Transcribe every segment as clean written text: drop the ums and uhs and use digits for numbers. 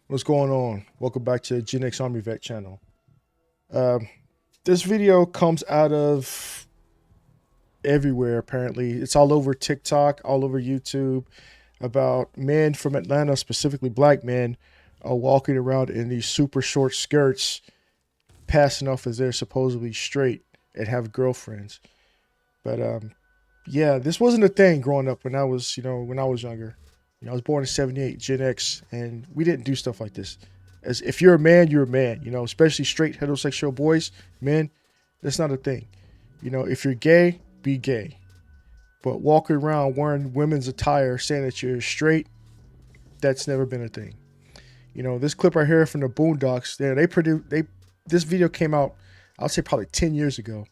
What's going on? Welcome back to Gen X Army Vet channel. Um, this video comes out of everywhere, apparently. It's all over TikTok, all over YouTube, about men from Atlanta, specifically black men, walking around in these super short skirts, passing off as they're supposedly straight and have girlfriends. But yeah, this wasn't a thing growing up when I was, when I was younger. I was born in '78, Gen X, and we didn't do stuff like this. As if you're a man, you're a man. Especially straight heterosexual boys, men. That's not a thing. If you're gay, be gay. But walking around wearing women's attire, saying that you're straight, that's never been a thing. This clip right here from the Boondocks, they produced they this video came out, I'll say probably 10 years ago,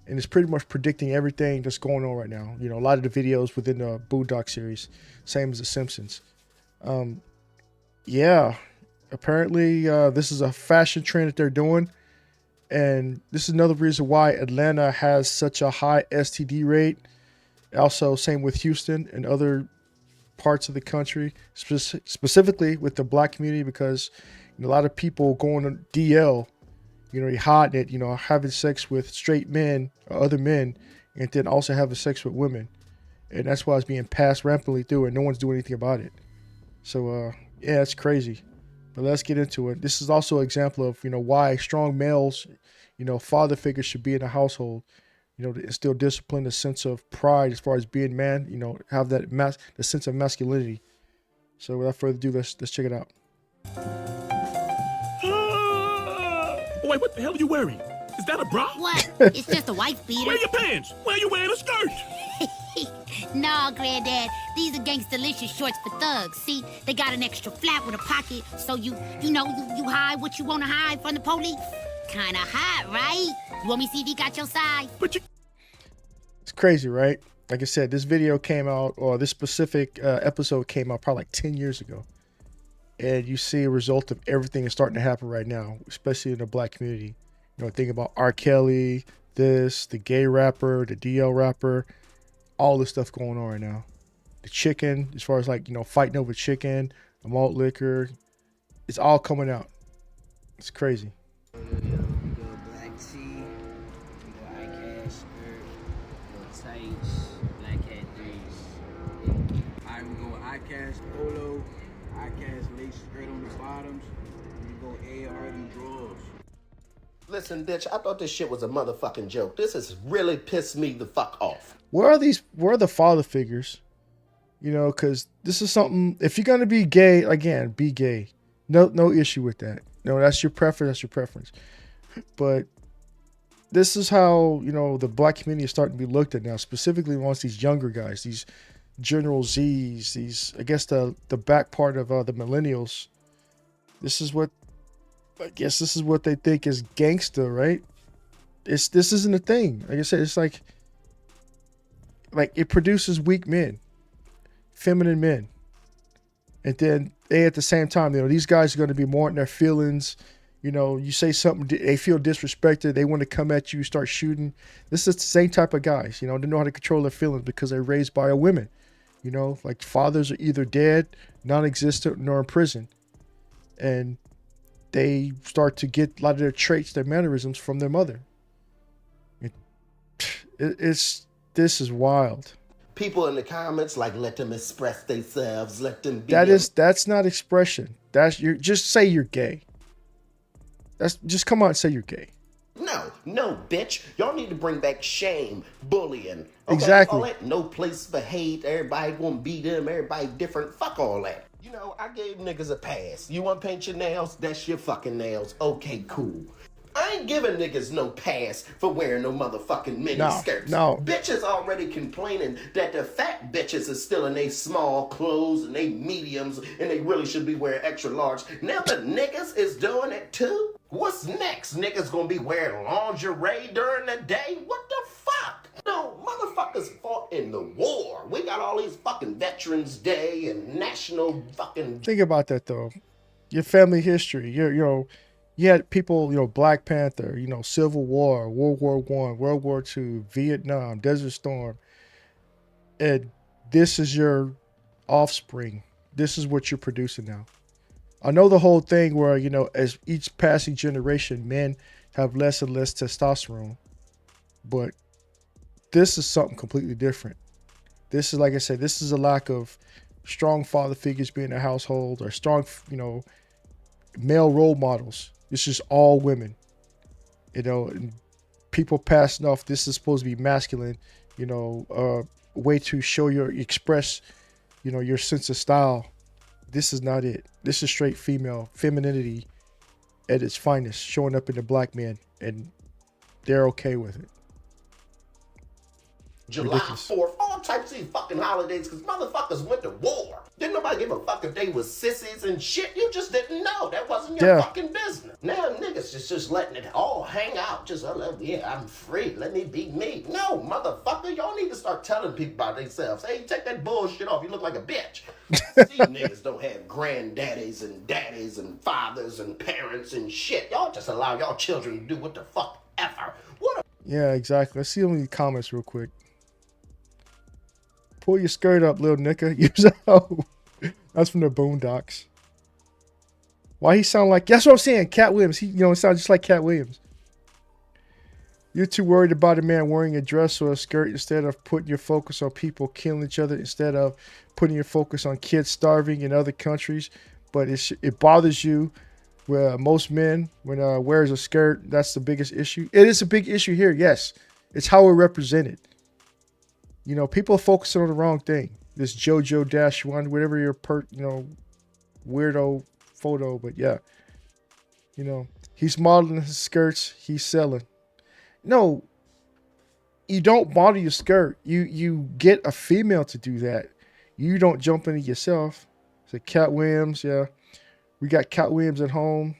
and it's pretty much predicting everything that's going on right now. A lot of the videos within the Boondock series, same as The Simpsons. Yeah, apparently this is a fashion trend that they're doing, and this is another reason why Atlanta has such a high STD rate. Also, same with Houston and other parts of the country, specifically with the black community, because a lot of people going to DL, you're hiding it, having sex with straight men or other men, and then also having sex with women. And that's why it's being passed rampantly through and no one's doing anything about it. So, yeah, it's crazy. But let's get into it. This is also an example of, why strong males, father figures should be in a household, to instill discipline, a sense of pride as far as being man, have that the sense of masculinity. So without further ado, let's check it out. Wait, what the hell are you wearing? Is that a bra? What? It's just a wife beater. Where are your pants? Why are you wearing a skirt? Nah, Granddad. These are gangsta-licious shorts for thugs. See, they got an extra flap with a pocket, so you hide what you want to hide from the police. Kinda hot, right? You want me to see if he got your side? But you... It's crazy, right? Like I said, this video came out, or this specific episode came out probably like 10 years ago. And you see a result of everything that's starting to happen right now, especially in the black community. Think about R. Kelly, the gay rapper, the DL rapper, all this stuff going on right now. The chicken, as far as fighting over chicken, the malt liquor, it's all coming out. It's crazy. We go black tee, we go ICAST skirt, we go tights, black hat threes. Alright, we go ICAST polo, ICAST lace skirt on the bottoms, and we go ARD drawers. Listen, bitch, I thought this shit was a motherfucking joke. This has really pissed me the fuck off. Where are the father figures? Because this is something, if you're going to be gay, again, be gay. No issue with that. No, that's your preference. But this is how, the black community is starting to be looked at now, specifically amongst these younger guys, these General Zs, these, I guess the back part of the millennials. This is what they think is gangsta, right? This isn't a thing. Like I said, it's like it produces weak men, feminine men. And then they, at the same time, these guys are going to be more in their feelings. You say something, they feel disrespected. They want to come at you, start shooting. This is the same type of guys, they know how to control their feelings because they're raised by a women. Like fathers are either dead, non-existent, nor in prison. And they start to get a lot of their traits, their mannerisms from their mother. This is wild. People in the comments like, let them express themselves, let them be. That's not expression. Just say you're gay. Just come out and say you're gay. No, bitch. Y'all need to bring back shame, bullying. Okay? Exactly. All that, no place for hate. Everybody gonna beat them. Everybody different. Fuck all that. I gave niggas a pass. You want to paint your nails? That's your fucking nails. Okay, cool. I ain't giving niggas no pass for wearing no motherfucking mini skirts. No. Bitches already complaining that the fat bitches are still in they small clothes and they mediums and they really should be wearing extra large. Now the niggas is doing it too? What's next? Niggas gonna be wearing lingerie during the day? What the fuck? No, motherfuckers fought in the war. We got all these fucking Veterans Day and national fucking... Think about that, though. Your family history. You had people, Black Panther, Civil War, World War I, World War II, Vietnam, Desert Storm. And this is your offspring. This is what you're producing now. I know the whole thing where, you know, as each passing generation, men have less and less testosterone, but this is something completely different. This is, like I said, this is a lack of strong father figures being in a household, or strong, you know, male role models. This is all women, you know, and people passing off this is supposed to be masculine, you know, way to show express, you know, your sense of style. This is not it. This is straight female femininity at its finest, showing up in the black man, and they're okay with it. July 4th, all types of these fucking holidays, because motherfuckers went to war. Didn't nobody give a fuck if they was sissies and shit. You just didn't know. That wasn't your fucking business. Now niggas is just letting it all hang out. Just, yeah, I'm free. Let me be me. No, motherfucker, y'all need to start telling people about themselves. Hey, take that bullshit off. You look like a bitch. These niggas don't have granddaddies and daddies and fathers and parents and shit. Y'all just allow y'all children to do what the fuck ever. Yeah, exactly. Let's see the comments real quick. Pull your skirt up, little nigga. That's from the Boondocks. Why he sound like? That's what I'm saying. Cat Williams. He, you know, sounds just like Cat Williams. You're too worried about a man wearing a dress or a skirt instead of putting your focus on people killing each other, instead of putting your focus on kids starving in other countries. But it bothers you. Where most men, when wears a skirt, that's the biggest issue. It is a big issue here. Yes, it's how we're represented. You know, people are focusing on the wrong thing. This JoJo-1, whatever your weirdo photo, but yeah. You know, he's modeling his skirts, he's selling. No, you don't model your skirt. You get a female to do that. You don't jump in it yourself. So Cat Williams, yeah. We got Cat Williams at home.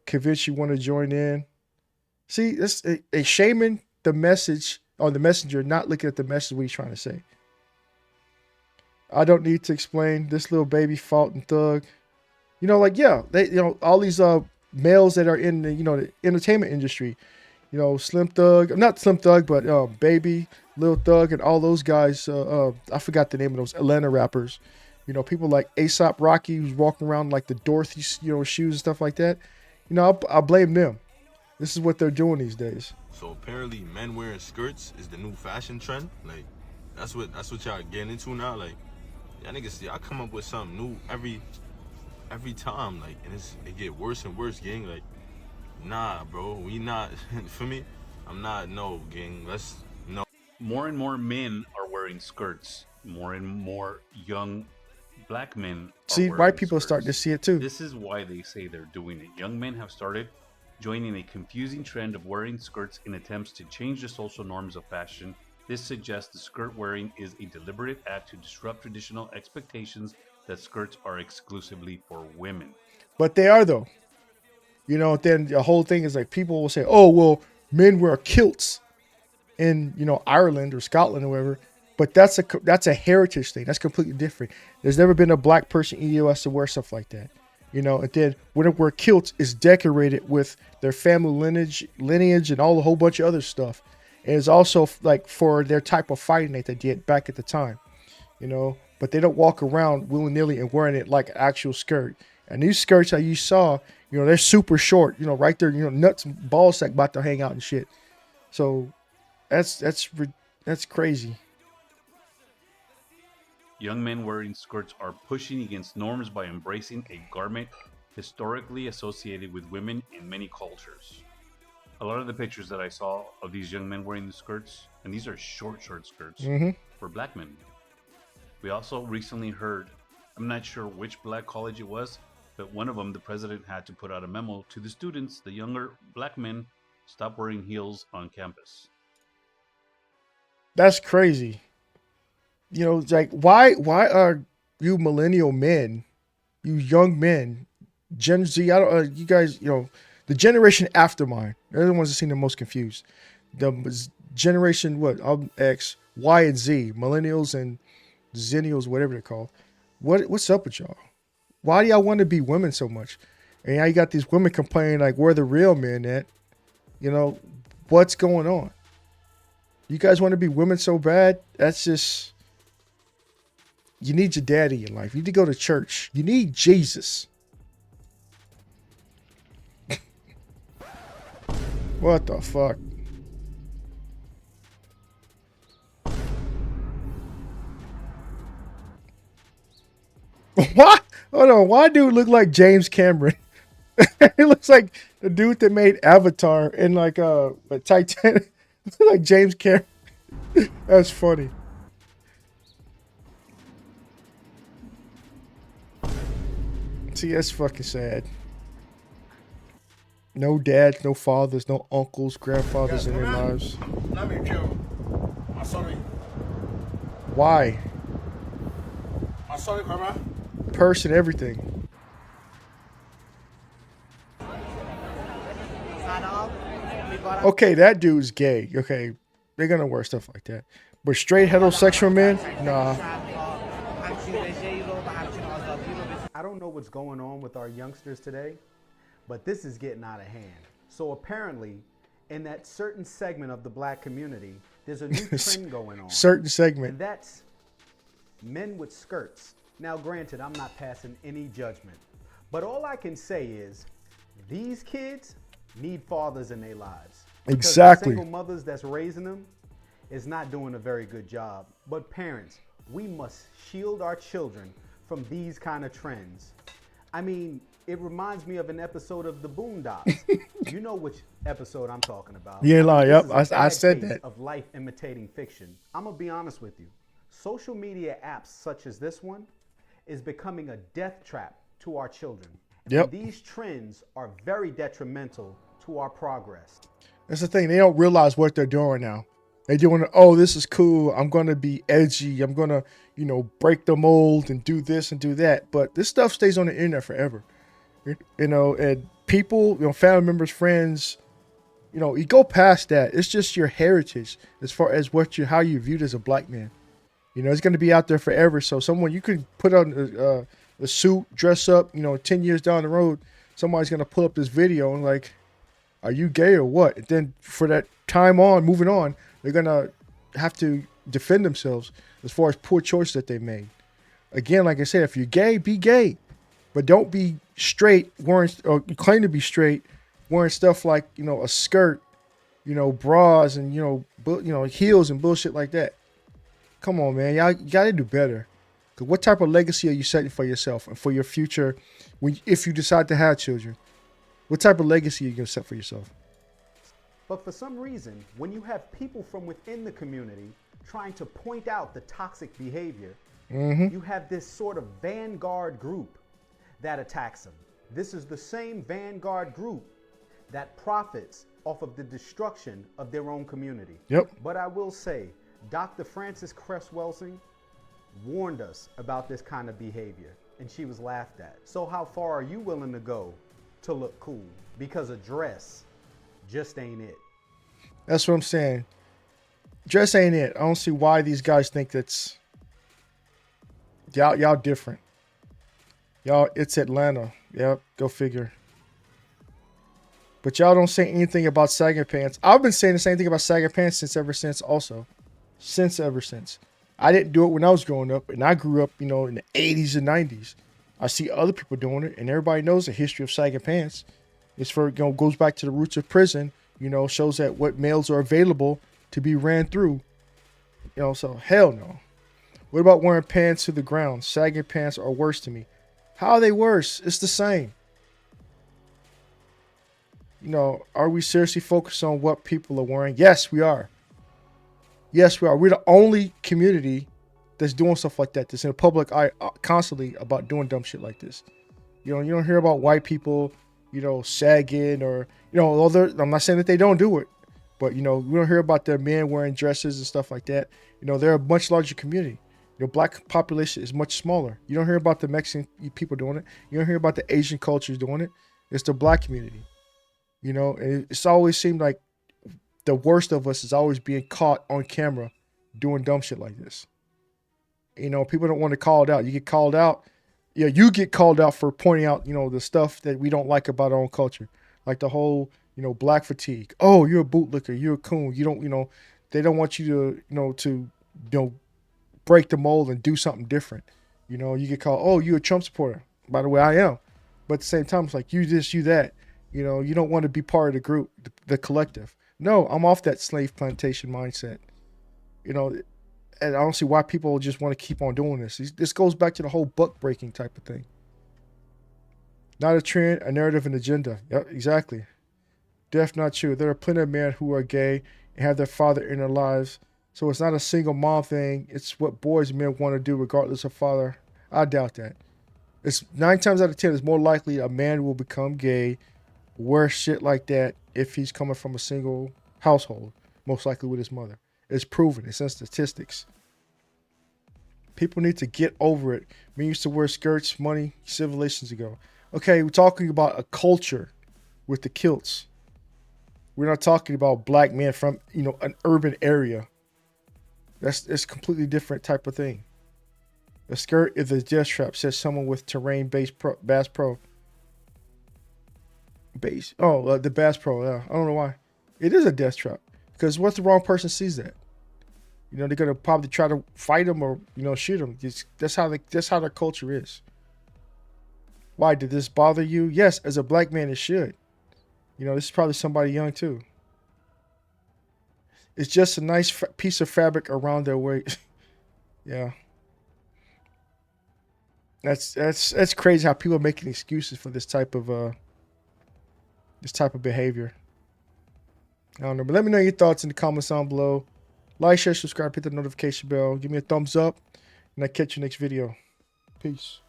Convinced you want to join in. See, it's a shaming the message on the messenger, not looking at the message what he's trying to say. I don't need to explain this little baby Fulton Thug. You know, like, yeah, they, you know, all these males that are in the, you know, the entertainment industry, you know, Slim Thug, not Slim Thug, but Baby, Lil Thug, and all those guys. I forgot the name of those Atlanta rappers. You know, people like A$AP Rocky, who's walking around like the Dorothy, you know, shoes and stuff like that. You know, I blame them. This is what they're doing these days. So apparently, men wearing skirts is the new fashion trend. Like, that's what y'all getting into now. Like, y'all niggas, y'all come up with something new every time. Like, and it get worse and worse, gang. Like, nah, bro, we not. For me, I'm not. No, gang. Let's no. More and more men are wearing skirts. More and more young black men are see, wearing white people are skirts. starting to see it too. This is why they say they're doing it. Young men have started joining a confusing trend of wearing skirts in attempts to change the social norms of fashion. This suggests the skirt wearing is a deliberate act to disrupt traditional expectations that skirts are exclusively for women. But they are, though. You know, then the whole thing is like, people will say, oh, well, men wear kilts in, you know, Ireland or Scotland or wherever. But that's a heritage thing. That's completely different. There's never been a black person in the U.S. to wear stuff like that. You know, and then when they wear kilts, it's decorated with their family lineage and a whole bunch of other stuff. And it's also like for their type of fighting that they did back at the time, you know, but they don't walk around willy-nilly and wearing it like an actual skirt. And these skirts that you saw, you know, they're super short, you know, right there, you know, nuts and ball sack about to hang out and shit. So that's crazy. Young men wearing skirts are pushing against norms by embracing a garment historically associated with women in many cultures. A lot of the pictures that I saw of these young men wearing the skirts, and these are short skirts, were black men. We also recently heard, I'm not sure which black college it was, but one of them, the president had to put out a memo to the students, the younger black men, stop wearing heels on campus. That's crazy. You know, like, why are you millennial men, you young men, Gen Z, you guys, you know, the generation after mine, they're the ones that seem the most confused. The generation, X, Y, and Z, millennials and zennials, whatever they're called. What's up with y'all? Why do y'all want to be women so much? And now you got these women complaining like, where the real men at? You know, what's going on? You guys want to be women so bad? That's just... You need your daddy in life. You need to go to church. You need Jesus. What the fuck? What? Hold on. Why dude look like James Cameron? He looks like the dude that made Avatar in like a Titanic. Like James Cameron. That's funny. See, that's fucking sad. No dads, no fathers, no uncles, grandfathers in their lives. Why? Person, everything. Okay, that dude's gay. Okay, they're gonna wear stuff like that. But straight heterosexual men, nah. I don't know what's going on with our youngsters today, but this is getting out of hand. So apparently, in that certain segment of the black community, there's a new trend going on. Certain segment. And that's men with skirts. Now, granted, I'm not passing any judgment, but all I can say is these kids need fathers in their lives. Exactly. The single mothers that's raising them is not doing a very good job. But parents, we must shield our children from these kind of trends. I mean, it reminds me of an episode of The Boondocks. You know which episode I'm talking about. You ain't lying. This Yep, is a I bad said case that. of life imitating fiction. I'm gonna be honest with you. Social media apps such as this one is becoming a death trap to our children. Yep. And these trends are very detrimental to our progress. That's the thing. They don't realize what they're doing now. They're doing, oh, this is cool. I'm going to be edgy. I'm going to, break the mold and do this and do that. But this stuff stays on the internet forever. And people, family members, friends, you go past that. It's just your heritage as far as how you're viewed as a black man. It's going to be out there forever. So you could put on a suit, dress up, 10 years down the road, somebody's going to pull up this video and like, are you gay or what? And then for that time on, moving on, they're going to have to defend themselves as far as poor choices that they made. Again, like I said, if you're gay, be gay. But don't be straight wearing, or claim to be straight, wearing stuff like, a skirt, bras and, heels and bullshit like that. Come on, man. Y'all got to do better. Because what type of legacy are you setting for yourself and for your future if you decide to have children? What type of legacy are you going to set for yourself? But for some reason, when you have people from within the community trying to point out the toxic behavior, you have this sort of vanguard group that attacks them. This is the same vanguard group that profits off of the destruction of their own community. Yep. But I will say, Dr. Frances Cress Welsing warned us about this kind of behavior, and she was laughed at. So how far are you willing to go to look cool? Because a dress just ain't it. That's what I'm saying. Dress ain't it. I don't see why these guys think that's y'all different. Y'all, it's Atlanta. Yep, go figure. But y'all don't say anything about sagging pants. I've been saying the same thing about sagging pants ever since. I didn't do it when I was growing up, and I grew up, in the 80s and 90s. I see other people doing it, and everybody knows the history of sagging pants. It's goes back to the roots of prison, shows that what males are available to be ran through. So hell no. What about wearing pants to the ground? Sagging pants are worse to me. How are they worse? It's the same. Are we seriously focused on what people are wearing? Yes, we are. Yes, we are. We're the only community that's doing stuff like that, that's in the public eye constantly about doing dumb shit like this. You don't hear about white people, sagging or, I'm not saying that they don't do it, but, we don't hear about their men wearing dresses and stuff like that. They're a much larger community. Black population is much smaller. You don't hear about the Mexican people doing it. You don't hear about the Asian cultures doing it. It's the black community. And it's always seemed like the worst of us is always being caught on camera doing dumb shit like this. People don't want to call it out. You get called out. Yeah, you get called out for pointing out, the stuff that we don't like about our own culture. Like the whole, black fatigue. Oh, you're a bootlicker. You're a coon. You don't, they don't want you to, break the mold and do something different. You get called, oh, you're a Trump supporter. By the way, I am. But at the same time, it's like, you this, you that. You know, you don't want to be part of the group, the collective. No, I'm off that slave plantation mindset. You know, and I don't see why people just want to keep on doing this. This goes back to the whole buck breaking type of thing. Not a trend, a narrative, an agenda. Yep, exactly. Deaf, not true. There are plenty of men who are gay and have their father in their lives. So it's not a single mom thing. It's what boys and men want to do regardless of father. I doubt that. It's 9 times out of 10, it's more likely a man will become gay, wear shit like that if he's coming from a single household, most likely with his mother. It's proven. It's in statistics. People need to get over it. Men used to wear skirts, money, civilizations ago. Okay, we're talking about a culture with the kilts. We're not talking about black men from, you know, an urban area. It's a completely different type of thing. A skirt is a death trap, says someone with terrain-based Bass Pro. Base. Oh, the Bass Pro. Yeah, I don't know why. It is a death trap. Because once the wrong person sees that, you know, they're gonna probably try to fight them or, you know, shoot them. That's how their culture is. Why did this bother you? Yes, as a black man, it should. You know, this is probably somebody young too. It's just a nice piece of fabric around their waist. Yeah. That's crazy how people are making excuses for this type of behavior. I don't know, but let me know your thoughts in the comments down below. Like, share, subscribe, hit the notification bell, give me a thumbs up, and I'll catch you next video. Peace.